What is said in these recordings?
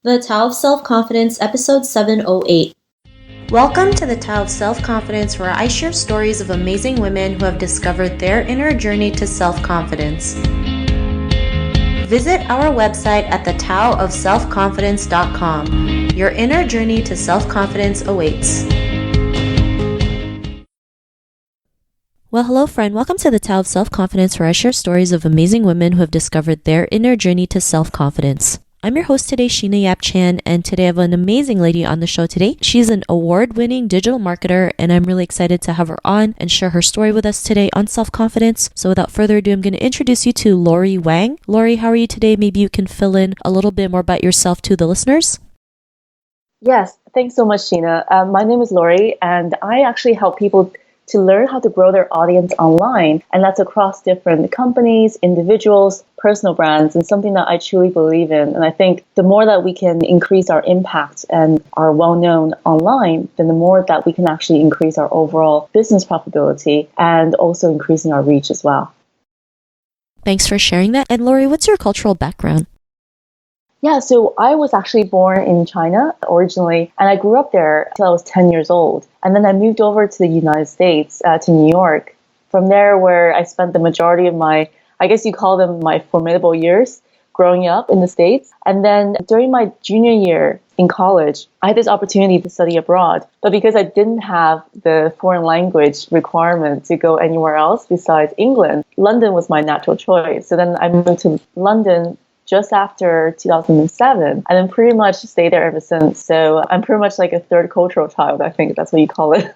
The Tao of Self-Confidence, episode 708. Welcome to the Tao of Self-Confidence, where I share stories of amazing women who have discovered their inner journey to self-confidence. Visit our website at thetaoofselfconfidence.com. Your inner journey to self-confidence awaits. Well, hello friend. Welcome to the Tao of Self-Confidence, where I share stories of amazing women who have discovered their inner journey to self-confidence. I'm your host today, Sheena Yap Chan, and today I have an amazing lady on the show today. She's an award-winning digital marketer, and I'm really excited to have her on and share her story with us today on self-confidence. So without further ado, I'm going to introduce you to Laurie Wang. Laurie, how are you today? Maybe you can fill in a little bit more about yourself to the listeners. Yes, thanks so much, Sheena. My name is Laurie, and I actually help people to learn how to grow their audience online. And that's across different companies, individuals, personal brands, and something that I truly believe in. And I think the more that we can increase our impact and are well-known online, then the more that we can actually increase our overall business profitability and also increasing our reach as well. Thanks for sharing that. And Laurie, what's your cultural background? Yeah, so I was actually born in China originally, and I grew up there until I was 10 years old. And then I moved over to the United States, to New York. From there, where I spent the majority of my, I guess you call them my formidable years, growing up in the States. And then during my junior year in college, I had this opportunity to study abroad. But because I didn't have the foreign language requirement to go anywhere else besides England, London was my natural choice. So then I moved to London just after 2007, and then pretty much stayed there ever since. So I'm pretty much like a third cultural child, I think that's what you call it.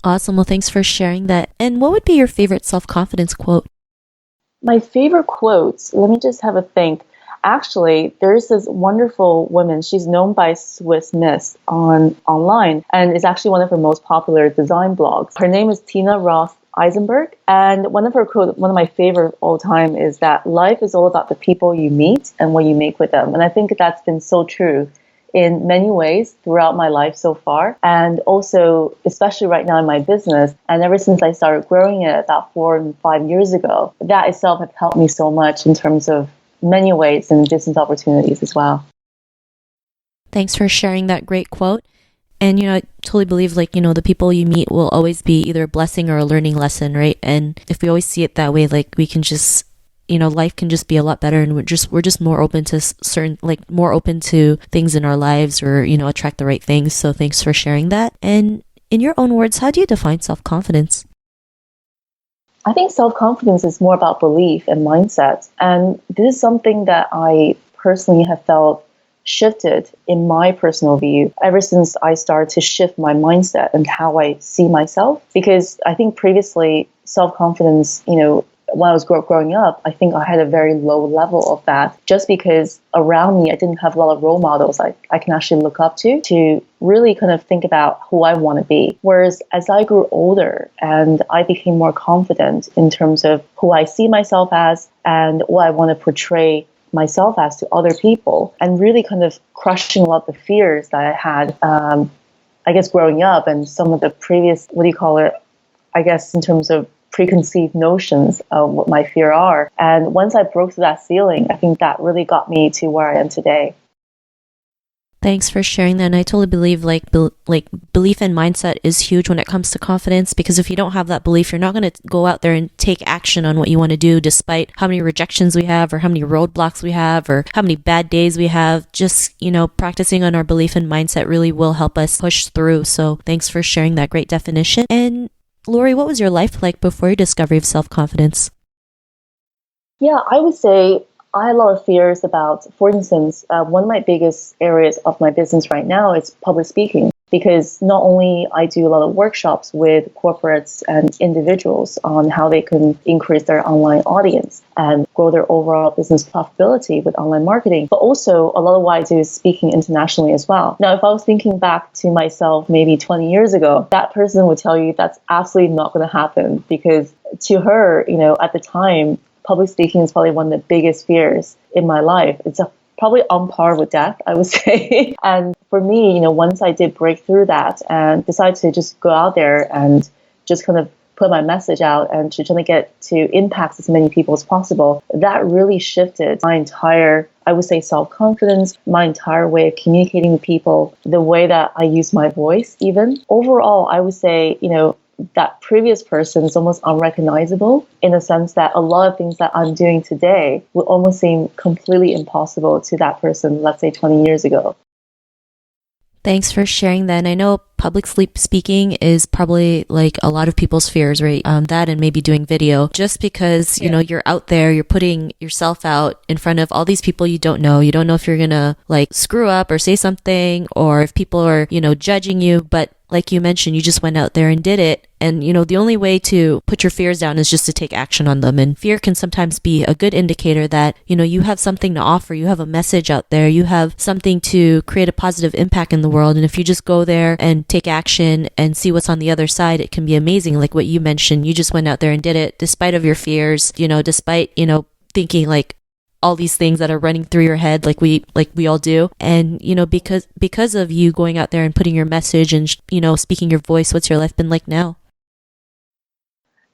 Awesome. Well, thanks for sharing that. And what would be your favorite self-confidence quote? My favorite quotes, let me just have a think. Actually, there's this wonderful woman. She's known by Swiss Miss online, and is actually one of her most popular design blogs. Her name is Tina Roth Eisenberg, and one of her quotes, one of my favorite all time, is that life is all about the people you meet and what you make with them. And I think that's been so true in many ways throughout my life so far, and also especially right now in my business. And ever since I started growing it about 4 and 5 years ago, that itself has helped me so much in terms of many ways and business opportunities as well. Thanks for sharing that great quote. And, I totally believe, the people you meet will always be either a blessing or a learning lesson, right? And if we always see it that way, we can just, life can just be a lot better, and we're just more open to more open to things in our lives, or, attract the right things. So thanks for sharing that. And in your own words, how do you define self-confidence? I think self-confidence is more about belief and mindset. And this is something that I personally have felt shifted in my personal view ever since I started to shift my mindset and how I see myself. Because I think previously self-confidence, when I was growing up, I think I had a very low level of that, just because around me I didn't have a lot of role models I can actually look up to really kind of think about who I want to be. Whereas as I grew older and I became more confident in terms of who I see myself as and what I want to portray myself as to other people, and really kind of crushing a lot of the fears that I had, I guess, growing up, and some of the previous, I guess, in terms of preconceived notions of what my fear are. And once I broke through that ceiling, I think that really got me to where I am today. Thanks for sharing that. And I totally believe belief and mindset is huge when it comes to confidence, because if you don't have that belief, you're not going to go out there and take action on what you want to do, despite how many rejections we have, or how many roadblocks we have, or how many bad days we have. Just, practicing on our belief and mindset really will help us push through. So thanks for sharing that great definition. And Laurie, what was your life like before your discovery of self-confidence? Yeah, I would say I had a lot of fears about, for instance, one of my biggest areas of my business right now is public speaking, because not only I do a lot of workshops with corporates and individuals on how they can increase their online audience and grow their overall business profitability with online marketing, but also a lot of what I do is speaking internationally as well. Now, if I was thinking back to myself maybe 20 years ago, that person would tell you that's absolutely not going to happen, because to her, at the time, public speaking is probably one of the biggest fears in my life. It's probably on par with death, I would say. And for me, once I did break through that and decided to just go out there and just kind of put my message out and to try to get to impact as many people as possible, that really shifted my entire, I would say, self-confidence, my entire way of communicating with people, the way that I use my voice even. Overall, I would say, that previous person is almost unrecognizable in the sense that a lot of things that I'm doing today would almost seem completely impossible to that person, let's say 20 years ago. Thanks for sharing that. And I know public speaking is probably like a lot of people's fears, right? That and maybe doing video, just because, you're out there, you're putting yourself out in front of all these people you don't know. You don't know if you're going to like screw up or say something, or if people are, judging you. But like you mentioned, you just went out there and did it. And, the only way to put your fears down is just to take action on them. And fear can sometimes be a good indicator that, you have something to offer. You have a message out there. You have something to create a positive impact in the world. And if you just go there and take action and see what's on the other side, it can be amazing. Like what you mentioned, you just went out there and did it despite of your fears, despite, thinking like all these things that are running through your head like we all do. And because of you going out there and putting your message and speaking your voice, what's your life been like now?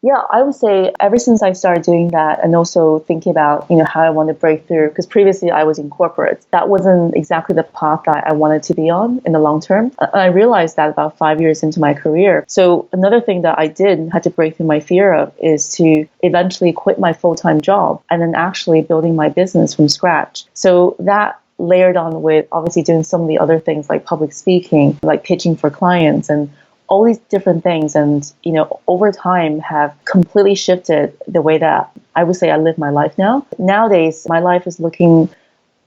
Yeah, I would say ever since I started doing that and also thinking about, how I want to break through, because previously I was in corporate, that wasn't exactly the path that I wanted to be on in the long term. I realized that about 5 years into my career. So another thing that I had to break through my fear of is to eventually quit my full-time job and then actually building my business from scratch. So that layered on with obviously doing some of the other things like public speaking, like pitching for clients and all these different things, and over time have completely shifted the way that I would say I live my life now. Nowadays, my life is looking,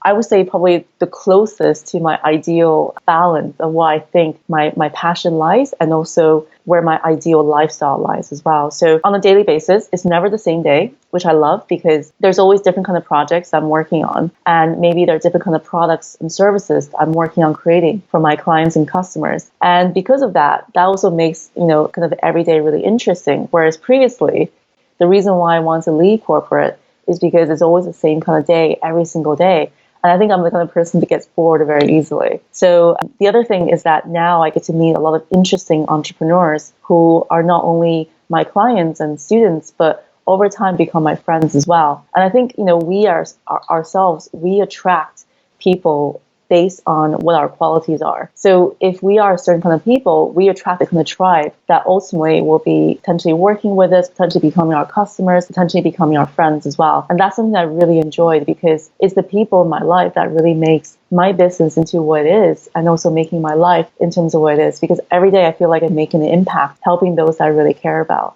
I would say, probably the closest to my ideal balance of what I think my passion lies, and also where my ideal lifestyle lies as well. So on a daily basis, it's never the same day, which I love because there's always different kind of projects I'm working on. And maybe there are different kind of products and services I'm working on creating for my clients and customers. And because of that, that also makes, kind of every day really interesting. Whereas previously, the reason why I want to leave corporate is because it's always the same kind of day every single day. And I think I'm the kind of person that gets bored very easily. So the other thing is that now I get to meet a lot of interesting entrepreneurs who are not only my clients and students, but over time become my friends as well. And I think, we ourselves, we attract people based on what our qualities are. So if we are a certain kind of people, we attract a kind of tribe that ultimately will be potentially working with us, potentially becoming our customers, potentially becoming our friends as well. And that's something I really enjoyed because it's the people in my life that really makes my business into what it is, and also making my life in terms of what it is. Because every day I feel like I'm making an impact, helping those that I really care about.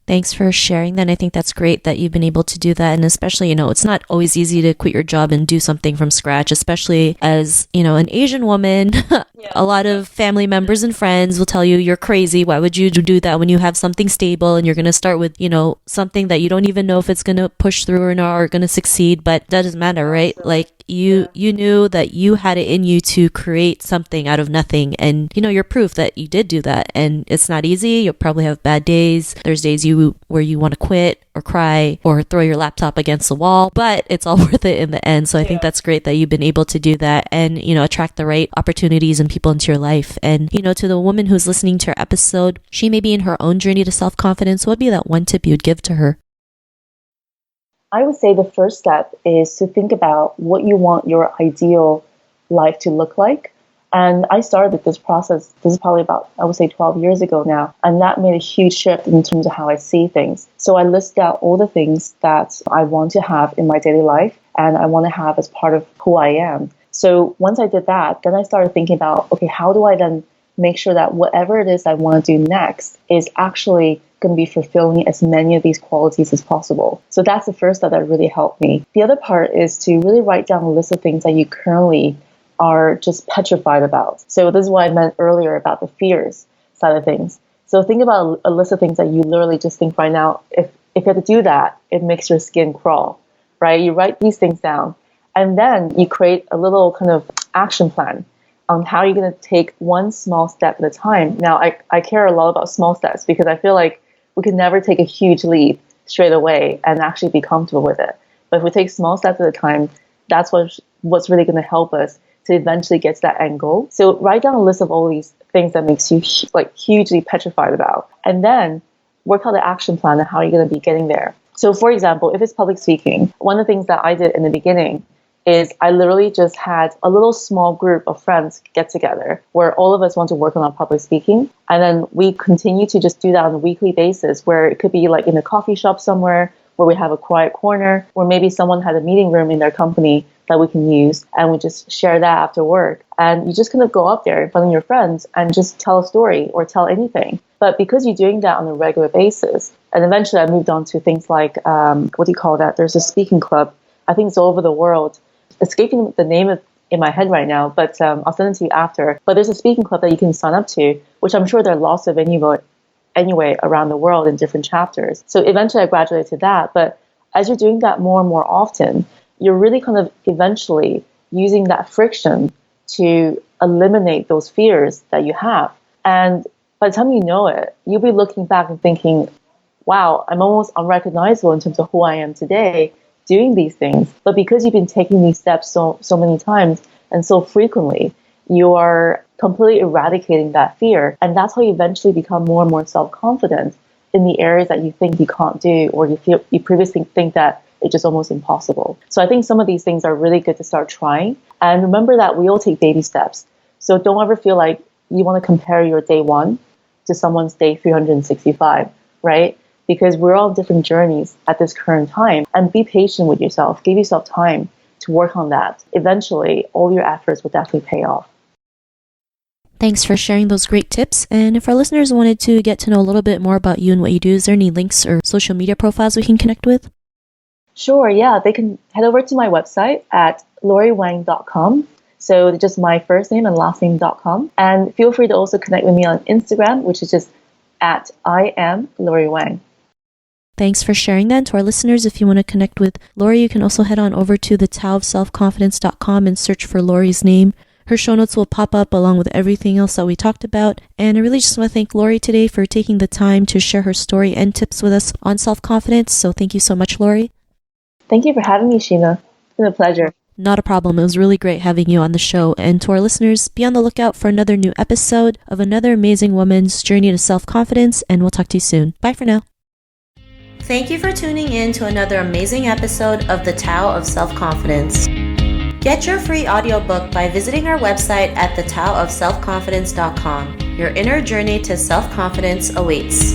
Thanks for sharing that. And I think that's great that you've been able to do that. And especially, it's not always easy to quit your job and do something from scratch, especially as, an Asian woman. A lot of family members and friends will tell you you're crazy. Why would you do that when you have something stable and you're going to start with, something that you don't even know if it's going to push through or not, or going to succeed, but that doesn't matter, right? Like you knew that you had it in you to create something out of nothing. And, you're proof that you did do that. And it's not easy. You'll probably have bad days. There's days where you want to quit or cry or throw your laptop against the wall, but it's all worth it in the end. So I think that's great that you've been able to do that and, attract the right opportunities and people into your life. And, to the woman who's listening to our episode, she may be in her own journey to self-confidence. What would be that one tip you'd give to her? I would say the first step is to think about what you want your ideal life to look like. And I started this process, this is probably about, I would say 12 years ago now, and that made a huge shift in terms of how I see things. So I listed out all the things that I want to have in my daily life and I want to have as part of who I am. So once I did that, then I started thinking about, okay, how do I then make sure that whatever it is I want to do next is actually going to be fulfilling as many of these qualities as possible. So that's the first step that really helped me. The other part is to really write down a list of things that you currently are just petrified about. So this is what I meant earlier about the fears side of things. So think about a list of things that you literally just think right now, if you have to do that, it makes your skin crawl, right? You write these things down and then you create a little kind of action plan on how you're going to take one small step at a time. Now, I care a lot about small steps because I feel like we can never take a huge leap straight away and actually be comfortable with it. But if we take small steps at a time, that's what's really going to help us to eventually get to that end goal. So write down a list of all these things that makes you like hugely petrified about, and then work out the action plan and how you're going to be getting there. So for example, if it's public speaking, one of the things that I did in the beginning is I literally just had a little small group of friends get together where all of us want to work on our public speaking. And then we continue to just do that on a weekly basis, where it could be like in a coffee shop somewhere where we have a quiet corner, or maybe someone had a meeting room in their company that we can use, and we just share that after work. And you just kind of go up there in front of your friends and just tell a story or tell anything. But because you're doing that on a regular basis, and eventually I moved on to things like, what do you call that? There's a speaking club. I think it's all over the world. Escaping the name of in my head right now, but I'll send it to you after. But there's a speaking club that you can sign up to, which I'm sure there are lots of anyway around the world in different chapters. So eventually I graduated to that. But as you're doing that more and more often, you're really kind of eventually using that friction to eliminate those fears that you have. And by the time you know it, you'll be looking back and thinking, wow, I'm almost unrecognizable in terms of who I am today doing these things. But because you've been taking these steps so many times and so frequently, you are completely eradicating that fear. And that's how you eventually become more and more self-confident in the areas that you think you can't do, or you previously think that it's just almost impossible. So I think some of these things are really good to start trying. And remember that we all take baby steps. So don't ever feel like you want to compare your day 1 to someone's day 365, right? Because we're all on different journeys at this current time. And be patient with yourself. Give yourself time to work on that. Eventually, all your efforts will definitely pay off. Thanks for sharing those great tips. And if our listeners wanted to get to know a little bit more about you and what you do, is there any links or social media profiles we can connect with? Sure, yeah. They can head over to my website at lauriewang.com. So just my first name and last name.com. And feel free to also connect with me on Instagram, which is just at I am Laurie Wang. Thanks for sharing that. And to our listeners, if you want to connect with Laurie, you can also head on over to the taoofselfconfidence.com and search for Laurie's name. Her show notes will pop up along with everything else that we talked about. And I really just want to thank Laurie today for taking the time to share her story and tips with us on self-confidence. So thank you so much, Laurie. Thank you for having me, Sheena. It's been a pleasure. Not a problem. It was really great having you on the show. And to our listeners, be on the lookout for another new episode of another amazing woman's journey to self-confidence. And we'll talk to you soon. Bye for now. Thank you for tuning in to another amazing episode of The Tao of Self-Confidence. Get your free audiobook by visiting our website at thetaoofselfconfidence.com. Your inner journey to self-confidence awaits.